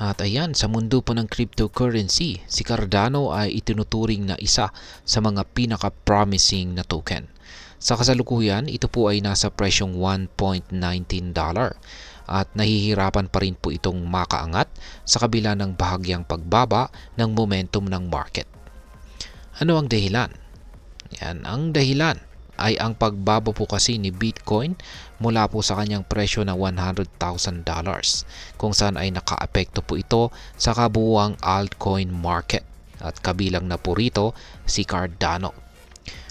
At ayan, sa mundo po ng cryptocurrency, si Cardano ay itinuturing na isa sa mga pinaka-promising na token. Sa kasalukuyan, ito po ay nasa presyong $1.19 at nahihirapan pa rin po itong makaangat sa kabila ng bahagyang pagbaba ng momentum ng market. Ano ang dahilan? Yan, ang dahilan ay ang pagbaba po kasi ni Bitcoin mula po sa kanyang presyo na $100,000 kung saan ay nakaapekto po ito sa kabuuang altcoin market at kabilang na po rito si Cardano.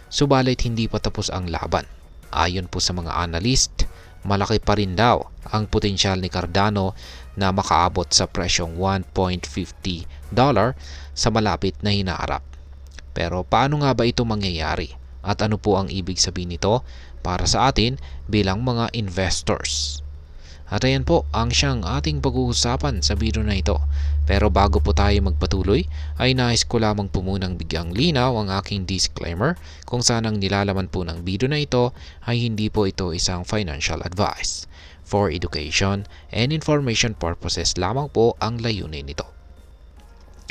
Subalit hindi pa tapos ang laban. Ayon po sa mga analyst, malaki pa rin daw ang potensyal ni Cardano na makaabot sa presyong $1.50 sa malapit na hinaharap. Pero paano nga ba ito mangyayari? At ano po ang ibig sabihin nito para sa atin bilang mga investors? At ayan po ang siyang ating pag-uusapan sa video na ito. Pero bago po tayo magpatuloy, ay nais ko lamang po munang bigyang linaw ang aking disclaimer kung saan ang nilalaman po ng video na ito ay hindi po ito isang financial advice. For education and information purposes lamang po ang layunin nito.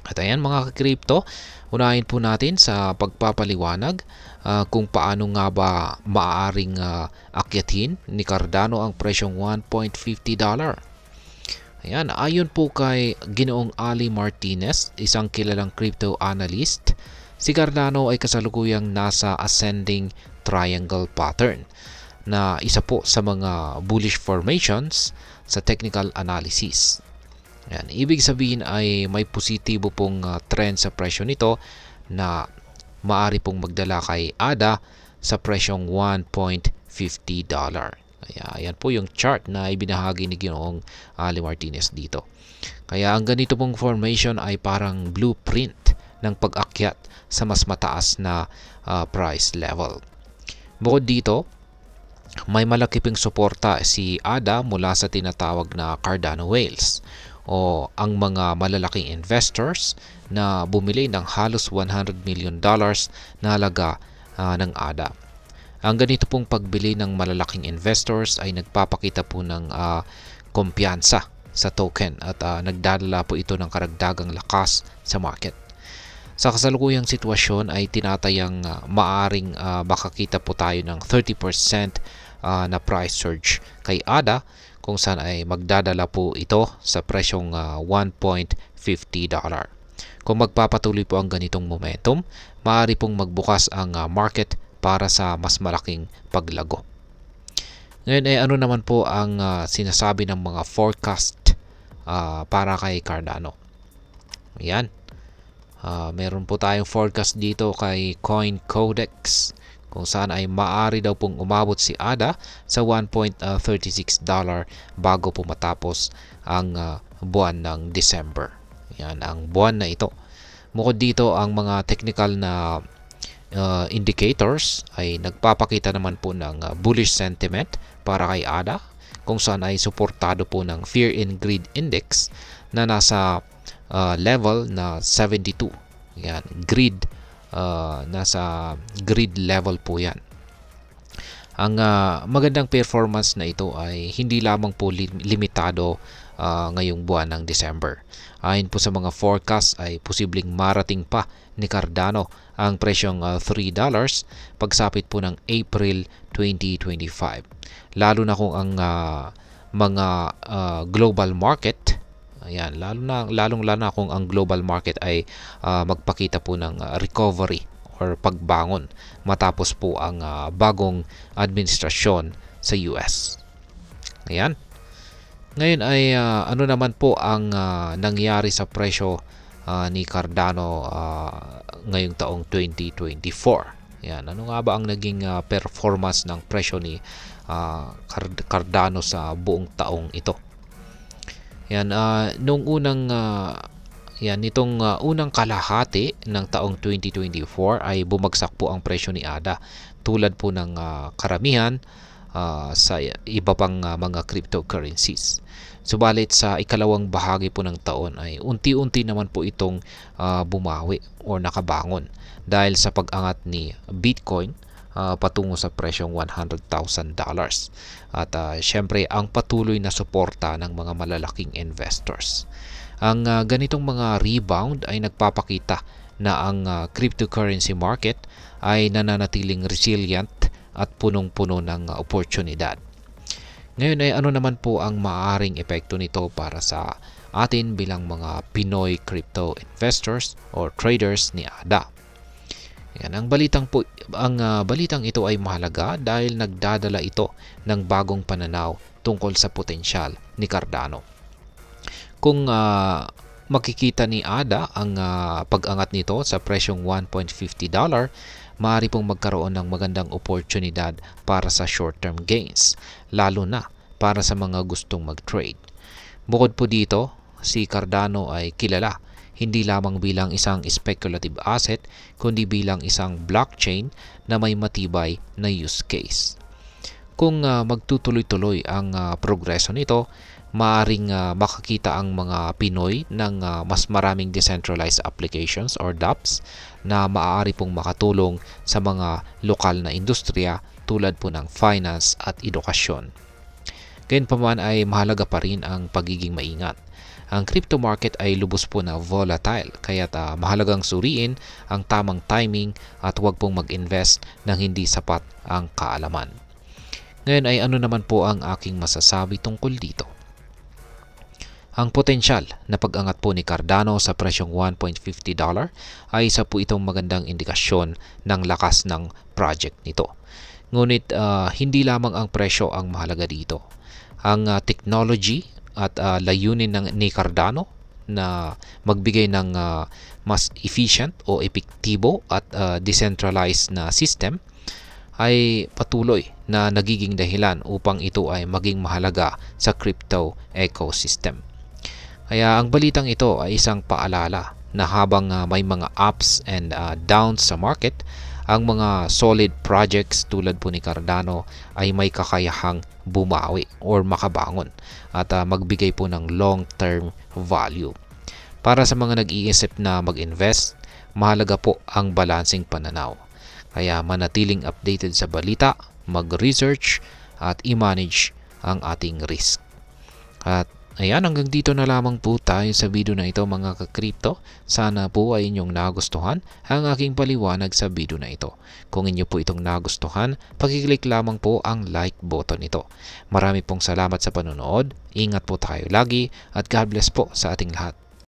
At ayan mga ka-crypto, unahin po natin sa pagpapaliwanag kung paano nga ba maaaring akyatin ni Cardano ang presyong $1.50. Ayan, ayon po kay Ginoong Ali Martinez, isang kilalang crypto analyst, si Cardano ay kasalukuyang nasa ascending triangle pattern na isa po sa mga bullish formations sa technical analysis. Yan, ibig sabihin ay may positibo pong trend sa presyo nito na maaari pong magdala kay ADA sa presyong $1.50. Kaya ayan po yung chart na ibinahagi ni Ginoong Ali Martinez dito. Kaya ang ganito pong formation ay parang blueprint ng pag-akyat sa mas mataas na price level. Bukod dito, may malaki pong suporta si ADA mula sa tinatawag na Cardano whales o ang mga malalaking investors na bumili ng halos $100 million na halaga ng ADA. Ang ganito pong pagbili ng malalaking investors ay nagpapakita po ng kumpiyansa sa token at nagdadala po ito ng karagdagang lakas sa market. Sa kasalukuyang sitwasyon ay tinatayang maaring makakita po tayo ng 30% na price surge kay ADA kung saan ay magdadala po ito sa presyong $1.50. Kung magpapatuloy po ang ganitong momentum, maaari pong magbukas ang market para sa mas malaking paglago. Ngayon ay ano naman po ang sinasabi ng mga forecast para kay Cardano. Ayan. Meron po tayong forecast dito kay CoinCodex kung saan ay maaari daw pong umabot si ADA sa $1.36 bago po matapos ang buwan ng December. Yan ang buwan na ito. Bukod dito, ang mga technical na indicators ay nagpapakita naman po ng bullish sentiment para kay ADA kung saan ay suportado po ng Fear and Greed Index na nasa level na 72. Yan, greed. Nasa grid level po yan. Ang magandang performance na ito ay hindi lamang po limitado ngayong buwan ng December. Ayon po sa mga forecast ay posibleng marating pa ni Cardano ang presyong $3 pagsapit po ng April 2025. Lalo na kung ang mga global market, ayan, lalong na kung ang global market ay magpakita po ng recovery or pagbangon matapos po ang bagong administrasyon sa US. Ayan. Ngayon ay ano naman po ang nangyari sa presyo ni Cardano ngayong taong 2024. Ayan, ano nga ba ang naging performance ng presyo ni Cardano sa buong taong ito? Yan, nitong unang kalahati ng taong 2024 ay bumagsak po ang presyo ni ADA tulad po ng karamihan sa iba pang mga cryptocurrencies. Subalit sa ikalawang bahagi po ng taon ay unti-unti naman po itong bumawi o nakabangon dahil sa pag-angat ni Bitcoin patungo sa presyong $100,000 at syempre ang patuloy na suporta ng mga malalaking investors. Ang ganitong mga rebound ay nagpapakita na ang cryptocurrency market ay nananatiling resilient at punong-puno ng oportunidad. Ngayon ay ano naman po ang maaaring epekto nito para sa atin bilang mga Pinoy crypto investors or traders ni ADA. Yan, balitang ito ay mahalaga dahil nagdadala ito ng bagong pananaw tungkol sa potensyal ni Cardano. Kung makikita ni ADA ang pag-angat nito sa presyong $1.50, maaari pong magkaroon ng magandang oportunidad para sa short-term gains, lalo na para sa mga gustong mag-trade. Bukod po dito, si Cardano ay kilala hindi lamang bilang isang speculative asset, kundi bilang isang blockchain na may matibay na use case. Kung magtutuloy-tuloy ang progreso nito, maaring makakita ang mga Pinoy ng mas maraming decentralized applications or dApps na maaari pong makatulong sa mga lokal na industriya tulad po ng finance at edukasyon. Gayunpaman ay mahalaga pa rin ang pagiging maingat. Ang crypto market ay lubos po na volatile, kaya't mahalagang suriin ang tamang timing at huwag pong mag-invest nang hindi sapat ang kaalaman. Ngayon ay ano naman po ang aking masasabi tungkol dito? Ang potensyal na pag-angat po ni Cardano sa presyong $1.50 ay isa po itong magandang indikasyon ng lakas ng project nito. Ngunit hindi lamang ang presyo ang mahalaga dito. Ang technology at layunin ni Cardano na magbigay ng mas efficient o epektibo at decentralized na system ay patuloy na nagiging dahilan upang ito ay maging mahalaga sa crypto ecosystem. Kaya ang balitang ito ay isang paalala na habang may mga ups and downs sa market, ang mga solid projects tulad po ni Cardano ay may kakayahang bumawi or makabangon at magbigay po ng long-term value. Para sa mga nag-iisip na mag-invest, mahalaga po ang balancing pananaw. Kaya manatiling updated sa balita, mag-research at i-manage ang ating risk. At ayan, hanggang dito na lamang po tayo sa video na ito mga ka-crypto. Sana po ay inyong nagustuhan ang aking paliwanag sa video na ito. Kung inyo po itong nagustuhan, pakiclick lamang po ang like button nito. Marami pong salamat sa panonood. Ingat po tayo lagi at God bless po sa ating lahat.